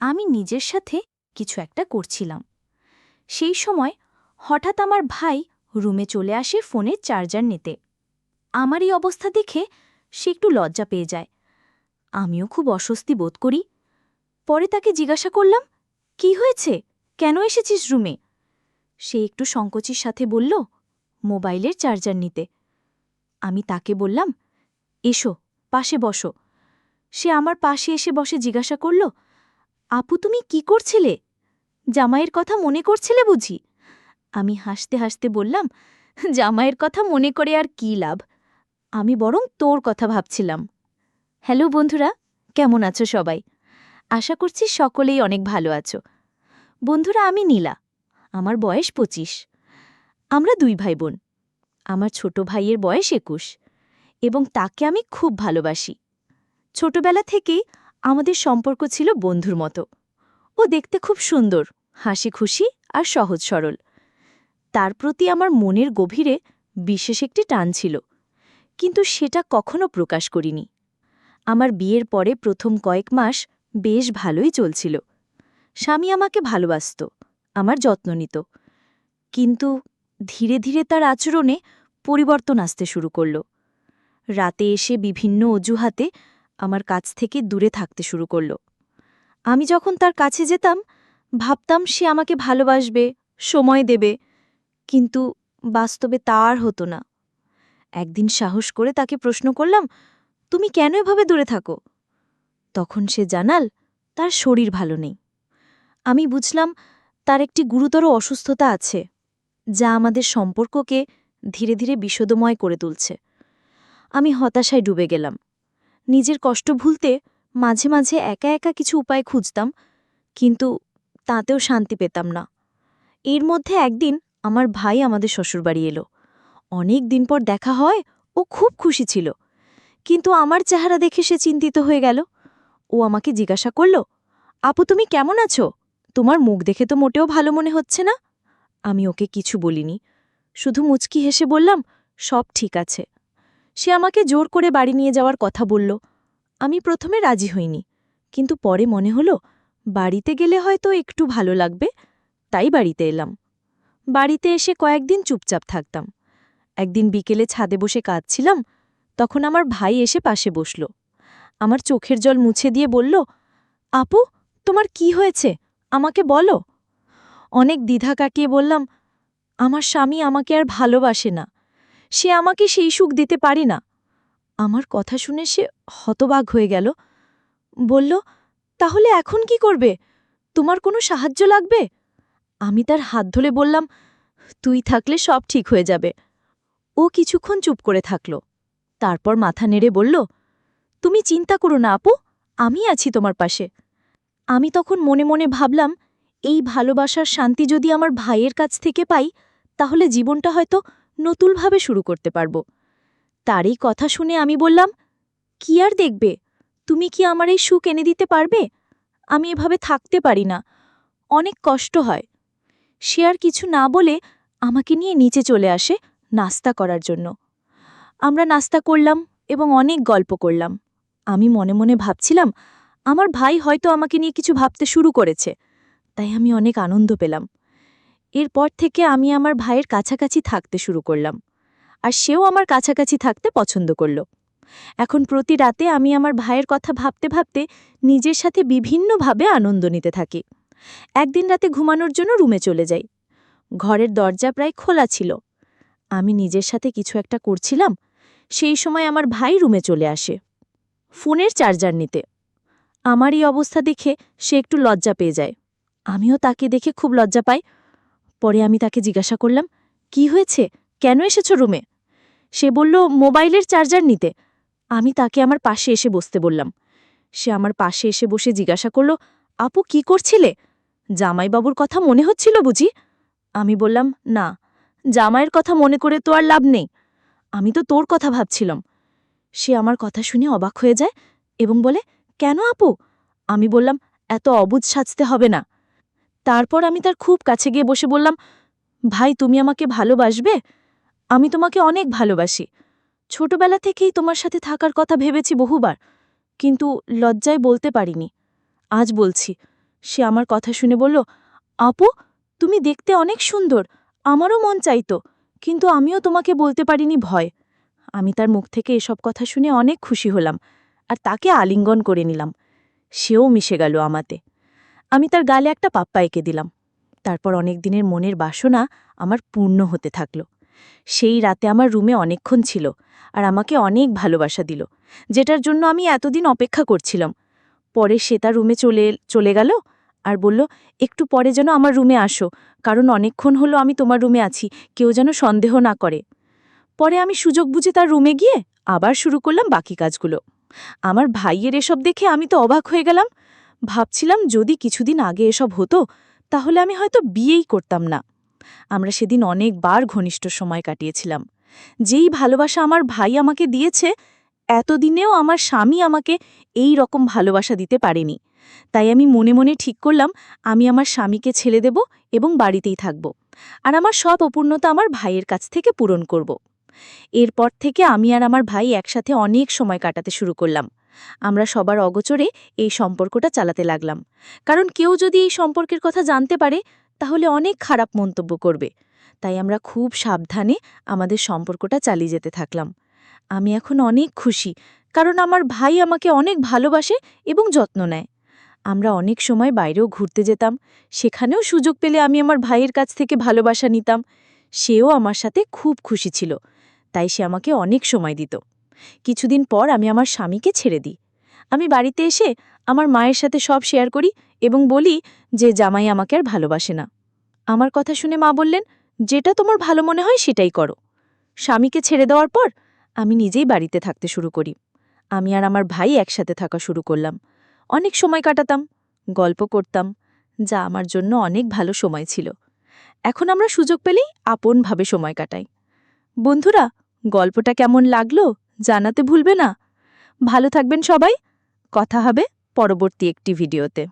আমি নিজের সাথে কিছু একটা করছিলাম। সেই সময় হঠাৎ আমার ভাই রুমে চলে আসে ফোনের চার্জার নিতে। আমার এই অবস্থা দেখে সে একটু লজ্জা পেয়ে যায়। আমিও খুব অস্বস্তি বোধ করি। পরে তাকে জিজ্ঞাসা করলাম, কি হয়েছে, কেন এসেছিস রুমে? সে একটু সংকোচের সাথে বলল, মোবাইলের চার্জার নিতে। আমি তাকে বললাম, এসো, পাশে বসো। সে আমার পাশে এসে বসে জিজ্ঞাসা করল, আপু তুমি কি করছিলে? জামাইয়ের কথা মনে করছিলে বুঝি? আমি হাসতে হাসতে বললাম, জামাইয়ের কথা মনে করে আর কী লাভ, আমি বরং তোর কথা ভাবছিলাম। হ্যালো বন্ধুরা, কেমন আছো সবাই? আশা করছি সকলেই অনেক ভালো আছো। বন্ধুরা, আমি নীলা, আমার বয়স ২৫। আমরা ২ ভাই বোন। আমার ছোট ভাইয়ের বয়স ২১ এবং তাকে আমি খুব ভালোবাসি। ছোটবেলা থেকেই আমাদের সম্পর্ক ছিল বন্ধুর মতো। ও দেখতে খুব সুন্দর, হাসি খুশি আর সহজ সরল। তার প্রতি আমার মনের গভীরে বিশেষ একটি টান ছিল, কিন্তু সেটা কখনো প্রকাশ করিনি। আমার বিয়ের পরে প্রথম কয়েক মাস বেশ ভালোই চলছিল। স্বামী আমাকে ভালোবাসত, আমার যত্ন নিত। কিন্তু ধীরে ধীরে তার আচরণে পরিবর্তন আসতে শুরু করল। রাতে এসে বিভিন্ন অজুহাতে আমার কাছ থেকে দূরে থাকতে শুরু করল। আমি যখন তার কাছে যেতাম, ভাবতাম সে আমাকে ভালোবাসবে, সময় দেবে, কিন্তু বাস্তবে তা আর হতো না। একদিন সাহস করে তাকে প্রশ্ন করলাম, তুমি কেন এভাবে দূরে থাকো? তখন সে জানাল, তার শরীর ভালো নেই। আমি বুঝলাম তার একটি গুরুতর অসুস্থতা আছে, যা আমাদের সম্পর্ককে ধীরে ধীরে বিষদময় করে তুলছে। আমি হতাশায় ডুবে গেলাম। নিজের কষ্ট ভুলতে মাঝে মাঝে একা একা কিছু উপায় খুঁজতাম, কিন্তু তাতেও শান্তি পেতাম না। এর মধ্যে একদিন আমার ভাই আমাদের শ্বশুরবাড়ি এলো। অনেক দিন পর দেখা হয়, ও খুব খুশি ছিল, কিন্তু আমার চেহারা দেখে সে চিন্তিত হয়ে গেল। ও আমাকে জিজ্ঞাসা করল, আপু তুমি কেমন আছো? তোমার মুখ দেখে তো মোটেও ভালো মনে হচ্ছে না। আমি ওকে কিছু বলিনি, শুধু মুচকি হেসে বললাম, সব ঠিক আছে। সে আমাকে জোর করে বাড়ি নিয়ে যাওয়ার কথা বলল। আমি প্রথমে রাজি হইনি, কিন্তু পরে মনে হলো বাড়িতে গেলে হয়তো একটু ভালো লাগবে, তাই বাড়িতে এলাম। বাড়িতে এসে কয়েকদিন চুপচাপ থাকতাম। একদিন বিকেলে ছাদে বসে কাঁদছিলাম, তখন আমার ভাই এসে পাশে বসল। আমার চোখের জল মুছে দিয়ে বলল, আপু তোমার কি হয়েছে, আমাকে বলো। অনেক দ্বিধা কাটিয়ে বললাম, আমার স্বামী আমাকে আর ভালোবাসে না, সে আমাকে সেই সুখ দিতে পারে না। আমার কথা শুনে সে হতবাক হয়ে গেল। বলল, তাহলে এখন কি করবে? তোমার কোনো সাহায্য লাগবে? আমি তার হাত ধরে বললাম, তুই থাকলে সব ঠিক হয়ে যাবে। ও কিছুক্ষণ চুপ করে থাকল, তারপর মাথা নেড়ে বলল, তুমি চিন্তা করো না আপু, আমি আছি তোমার পাশে। আমি তখন মনে মনে ভাবলাম, এই ভালোবাসার শান্তি যদি আমার ভাইয়ের কাছ থেকে পাই, তাহলে জীবনটা হয়তো নতুনভাবে শুরু করতে পারব। তার এই কথা শুনে আমি বললাম, কি আর দেখবে, তুমি কি আমার এই সুখ এনে দিতে পারবে? আমি এভাবে থাকতে পারি না, অনেক কষ্ট হয়। সে আর কিছু না বলে আমাকে নিয়ে নিচে চলে আসে নাস্তা করার জন্য। আমরা নাস্তা করলাম এবং অনেক গল্প করলাম। আমি মনে মনে ভাবছিলাম, আমার ভাই হয়তো আমাকে নিয়ে কিছু ভাবতে শুরু করেছে, তাই আমি অনেক আনন্দ পেলাম। এরপর থেকে আমি আমার ভাইয়ের কাছাকাছি থাকতে শুরু করলাম, আর সেও আমার কাছাকাছি থাকতে পছন্দ করল। এখন প্রতি রাতে আমি আমার ভাইয়ের কথা ভাবতে ভাবতে নিজের সাথে বিভিন্নভাবে আনন্দ নিতে থাকি। একদিন রাতে ঘুমানোর জন্য রুমে চলে যাই। ঘরের দরজা প্রায় খোলা ছিল। আমি নিজের সাথে কিছু একটা করছিলাম, সেই সময় আমার ভাই রুমে চলে আসে ফোনের চার্জার নিতে। আমার এই অবস্থা দেখে সে একটু লজ্জা পেয়ে যায়। আমিও তাকে দেখে খুব লজ্জা পাই। পরে আমি তাকে জিজ্ঞাসা করলাম, কি হয়েছে, কেন এসেছো রুমে? সে বলল, মোবাইলের চার্জার নিতে। আমি তাকে আমার পাশে এসে বসতে বললাম। সে আমার পাশে এসে বসে জিজ্ঞাসা করল, আপু কি করছিলে? জামাইবাবুর কথা মনে হচ্ছিল বুঝি? আমি বললাম, না, জামাইয়ের কথা মনে করে তো আর লাভ নেই, আমি তো তোর কথা ভাবছিলাম। সে আমার কথা শুনে অবাক হয়ে যায় এবং বলে, কেন আপু? আমি বললাম, এত অবুঝ সাজতে হবে না। তারপর আমি তার খুব কাছে গিয়ে বসে বললাম, ভাই তুমি আমাকে ভালোবাসবে? আমি তোমাকে অনেক ভালোবাসি। ছোটবেলা থেকেই তোমার সাথে থাকার কথা ভেবেছি বহুবার, কিন্তু লজ্জায় বলতে পারিনি। আজ বলছি, সে আমার কথা শুনে বলল, আপু, তুমি দেখতে অনেক সুন্দর, আমারও মন চাইতো, কিন্তু আমিও তোমাকে বলতে পারিনি ভয়। আমি তার মুখ থেকে এসব কথা শুনে অনেক খুশি হলাম আর তাকে আলিঙ্গন করে নিলাম। সেও মিশে গেল আমাতে। আমি তার গালে একটা পাপ্পা এঁকে দিলাম। তারপর অনেক দিনের মনের বাসনা আমার পূর্ণ হতে থাকল। সেই রাতে আমার রুমে অনেকক্ষণ ছিল আর আমাকে অনেক ভালোবাসা দিল, যেটার জন্য আমি এতদিন অপেক্ষা করছিলাম। পরে সে তার রুমে চলে গেল আর বলল, একটু পরে যেন আমার রুমে আসো, কারণ অনেকক্ষণ হলো আমি তোমার রুমে আছি, কেউ যেন সন্দেহ না করে। পরে আমি সুযোগ বুঝে তার রুমে গিয়ে আবার শুরু করলাম বাকি কাজগুলো। আমার ভাইয়ের এসব দেখে আমি তো অবাক হয়ে গেলাম। ভাবছিলাম যদি কিছুদিন আগে এসব হতো তাহলে আমি হয়তো বিয়েই করতাম না। আমরা সেদিন অনেকবার ঘনিষ্ঠ সময় কাটিয়েছিলাম। যেই ভালোবাসা আমার ভাই আমাকে দিয়েছে, এতদিনেও আমার স্বামী আমাকে এই রকম ভালোবাসা দিতে পারেনি। তাই আমি মনে মনে ঠিক করলাম আমি আমার স্বামীকে ছেড়ে দেব এবং বাড়িতেই থাকব, আর আমার সব অপূর্ণতা আমার ভাইয়ের কাছ থেকে পূরণ করব। এরপর থেকে আমি আর আমার ভাই একসাথে অনেক সময় কাটাতে শুরু করলাম। আমরা সবার অগোচরে এই সম্পর্কটা চালাতে লাগলাম, কারণ কেউ যদি এই সম্পর্কের কথা জানতে পারে তাহলে অনেক খারাপ মন্তব্য করবে। তাই আমরা খুব সাবধানে আমাদের সম্পর্কটা চালিয়ে যেতে থাকলাম। আমি এখন অনেক খুশি, কারণ আমার ভাই আমাকে অনেক ভালোবাসে এবং যত্ন নেয়। আমরা অনেক সময় বাইরেও ঘুরতে যেতাম, সেখানেও সুযোগ পেলে আমি আমার ভাইয়ের কাছ থেকে ভালোবাসা নিতাম। সেও আমার সাথে খুব খুশি ছিল, তাই সে আমাকে অনেক সময় দিত। কিছুদিন পর আমি আমার স্বামীকে ছেড়ে দিই। আমি বাড়িতে এসে আমার মায়ের সাথে সব শেয়ার করি এবং বলি যে জামাই আমাকে আর ভালোবাসে না। আমার কথা শুনে মা বললেন, যেটা তোমার ভালো মনে হয় সেটাই করো। স্বামীকে ছেড়ে দেওয়ার পর আমি নিজেই বাড়িতে থাকতে শুরু করি। আমি আর আমার ভাই একসাথে থাকা শুরু করলাম। অনেক সময় কাটাতাম, গল্প করতাম, যা আমার জন্য অনেক ভালো সময় ছিল। এখন আমরা সুযোগ পেলেই আপনভাবে সময় কাটাই। বন্ধুরা, গল্পটা কেমন লাগলো জানাতে ভুলবে না। ভালো থাকবেন সবাই। কথা হবে পরবর্তী একটি ভিডিওতে।